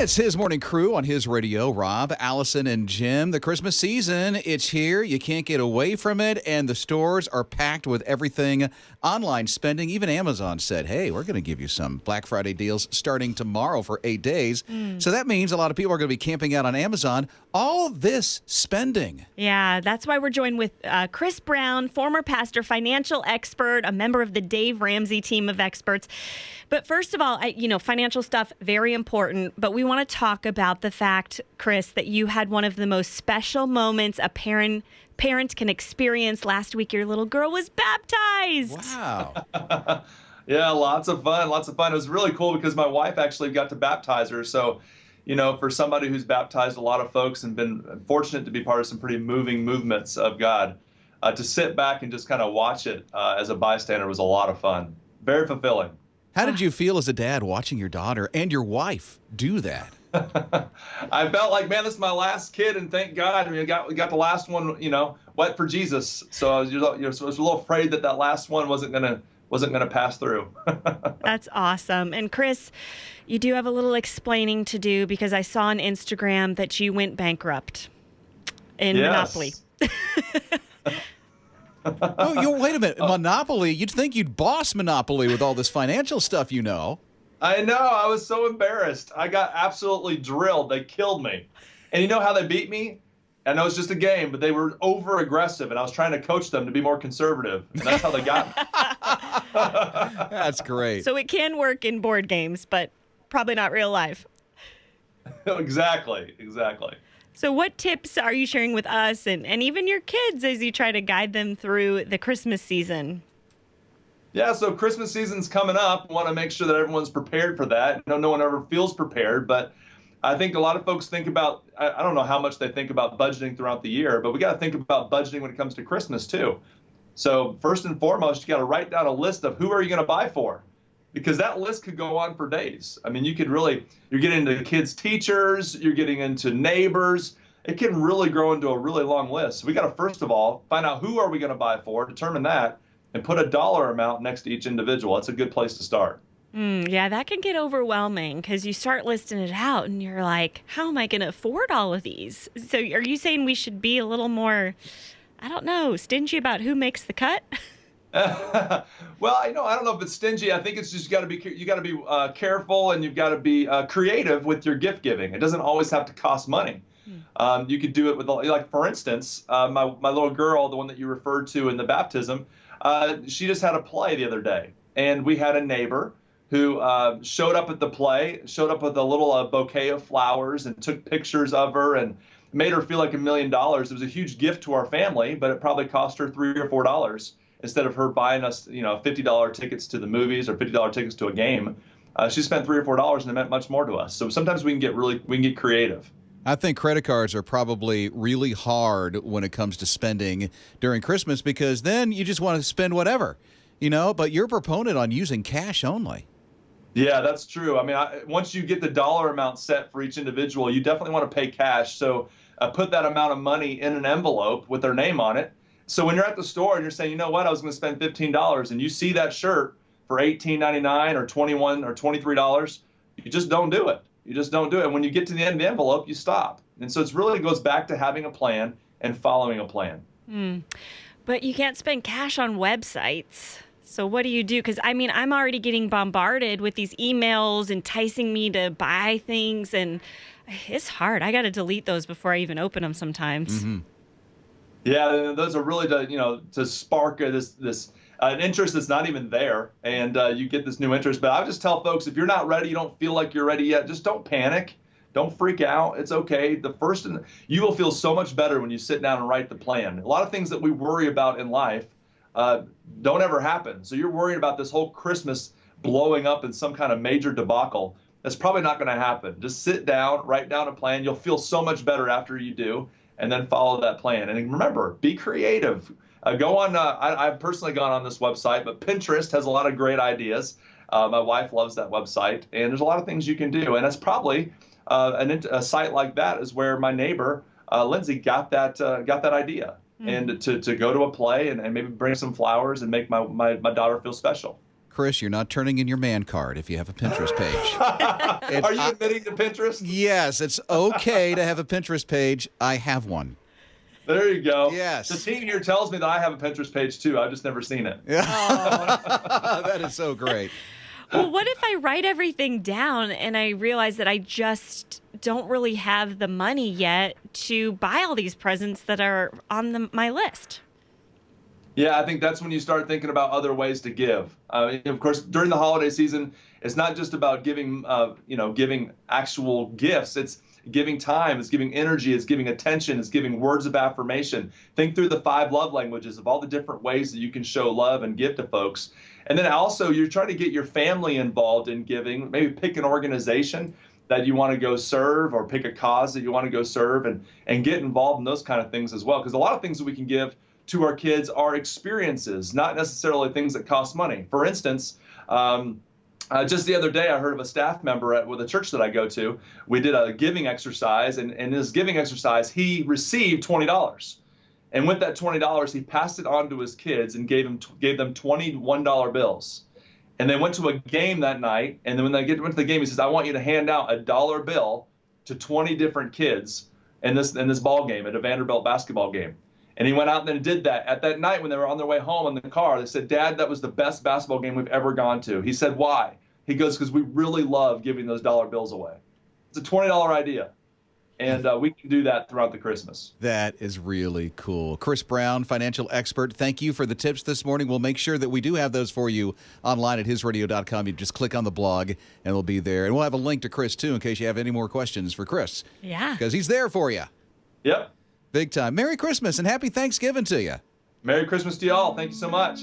It's his morning crew on his radio, Rob, Allison, and Jim. The Christmas season, it's here. You can't get away from it, and the stores are packed with everything online spending. Even Amazon said, hey, we're going to give you some Black Friday deals starting tomorrow for 8 days. So that means a lot of people are going to be camping out on Amazon. All this spending. Yeah, that's why we're joined with Chris Brown, former pastor, financial expert, a member of the Dave Ramsey team of experts. But first of all, financial stuff, very important. But we want to talk about the fact, Chris, that you had one of the most special moments a parent can experience. Last week, your little girl was baptized. Wow. Yeah, lots of fun. It was really cool because my wife actually got to baptize her. So, for somebody who's baptized a lot of folks and been fortunate to be part of some pretty moving movements of God, to sit back and just kind of watch it as a bystander was a lot of fun. Very fulfilling. How did you feel as a dad watching your daughter and your wife do that? I felt like, man, this is my last kid, and thank God. We got the last one, wet for Jesus. So I was a little afraid that last one wasn't gonna pass through. That's awesome. And Chris, you do have a little explaining to do because I saw on Instagram that you went bankrupt in Monopoly. Oh, wait a minute. Monopoly? You'd think you'd boss Monopoly with all this financial stuff you know. I know. I was so embarrassed. I got absolutely drilled. They killed me. And you know how they beat me? I know it's just a game, but they were over aggressive, and I was trying to coach them to be more conservative. And that's how they got me. That's great. So it can work in board games, but probably not real life. Exactly. So what tips are you sharing with us and even your kids as you try to guide them through the Christmas season? Yeah, so Christmas season's coming up. We want to make sure that everyone's prepared for that. No one ever feels prepared, but I think a lot of folks think about, I don't know how much they think about budgeting throughout the year, but we got to think about budgeting when it comes to Christmas too. So first and foremost, you got to write down a list of who are you going to buy for? Because that list could go on for days. I mean, you're getting into kids' teachers, you're getting into neighbors. It can really grow into a really long list. So we got to, first of all, find out who are we going to buy for, determine that, and put a dollar amount next to each individual. That's a good place to start. Yeah, that can get overwhelming because you start listing it out and you're like, how am I going to afford all of these? So are you saying we should be a little more, I don't know, stingy about who makes the cut? Well, I don't know if it's stingy. I think it's just you got to be careful, and you've got to be creative with your gift giving. It doesn't always have to cost money. You could do it with, like, for instance, my little girl, the one that you referred to in the baptism, she just had a play the other day, and we had a neighbor who showed up at the play, showed up with a little bouquet of flowers and took pictures of her and made her feel like $1 million. It was a huge gift to our family, but it probably cost her $3 or $4 instead of her buying us, $50 tickets to the movies or $50 tickets to a game. She spent $3 or $4, and it meant much more to us. So sometimes we can get creative. I think credit cards are probably really hard when it comes to spending during Christmas because then you just want to spend whatever, but you're a proponent on using cash only. Yeah, that's true. I mean, once you get the dollar amount set for each individual, you definitely want to pay cash. So put that amount of money in an envelope with their name on it. So when you're at the store and you're saying, you know what, I was going to spend $15, and you see that shirt for $18.99 or $21 or $23, you just don't do it. And when you get to the end of the envelope, you stop. And so it really goes back to having a plan and following a plan. But you can't spend cash on websites. So what do you do? Because, I'm already getting bombarded with these emails enticing me to buy things, and it's hard. I got to delete those before I even open them sometimes. Mm-hmm. Yeah, those are really to spark this an interest that's not even there, and you get this new interest. But I would just tell folks, if you're not ready, you don't feel like you're ready yet, just don't panic. Don't freak out. It's okay. You will feel so much better when you sit down and write the plan. A lot of things that we worry about in life don't ever happen. So you're worried about this whole Christmas blowing up in some kind of major debacle. That's probably not going to happen. Just sit down, write down a plan. You'll feel so much better after you do, and then follow that plan. And remember, be creative. Go on. I've personally gone on this website, but Pinterest has a lot of great ideas. My wife loves that website, and there's a lot of things you can do. And it's probably a site like that is where my neighbor Lindsay got that idea, and to go to a play and maybe bring some flowers and make my daughter feel special. Chris, you're not turning in your man card if you have a Pinterest page. Are you admitting to Pinterest? Yes, it's okay to have a Pinterest page. I have one. There you go. Yes. The team here tells me that I have a Pinterest page too. I've just never seen it. That is so great. Well, what if I write everything down and I realize that I just don't really have the money yet to buy all these presents that are on my list? Yeah, I think that's when you start thinking about other ways to give. Of course, during the holiday season, it's not just about giving, giving actual gifts. It's giving time, it's giving energy, it's giving attention, it's giving words of affirmation. Think through the 5 love languages of all the different ways that you can show love and give to folks. And then also, you're trying to get your family involved in giving. Maybe pick an organization that you want to go serve, or pick a cause that you want to go serve, and get involved in those kind of things as well. Because a lot of things that we can give to our kids are experiences, not necessarily things that cost money. For instance, just the other day, I heard of a staff member with a church that I go to. We did a giving exercise, and in his giving exercise, he received $20. And with that $20, he passed it on to his kids and gave them $21 bills. And they went to a game that night, and then when they went to the game, he says, "I want you to hand out a dollar bill to 20 different kids in this ball game, at a Vanderbilt basketball game." And he went out and then did that. At that night, when they were on their way home in the car, they said, "Dad, that was the best basketball game we've ever gone to." He said, "Why?" He goes, "Because we really love giving those dollar bills away." It's a $20 idea. And we can do that throughout the Christmas. That is really cool. Chris Brown, financial expert, thank you for the tips this morning. We'll make sure that we do have those for you online at hisradio.com. You just click on the blog, and it'll be there. And we'll have a link to Chris, too, in case you have any more questions for Chris. Yeah. Because he's there for you. Yep. Big time. Merry Christmas and happy Thanksgiving to you. Merry Christmas to y'all. Thank you so much.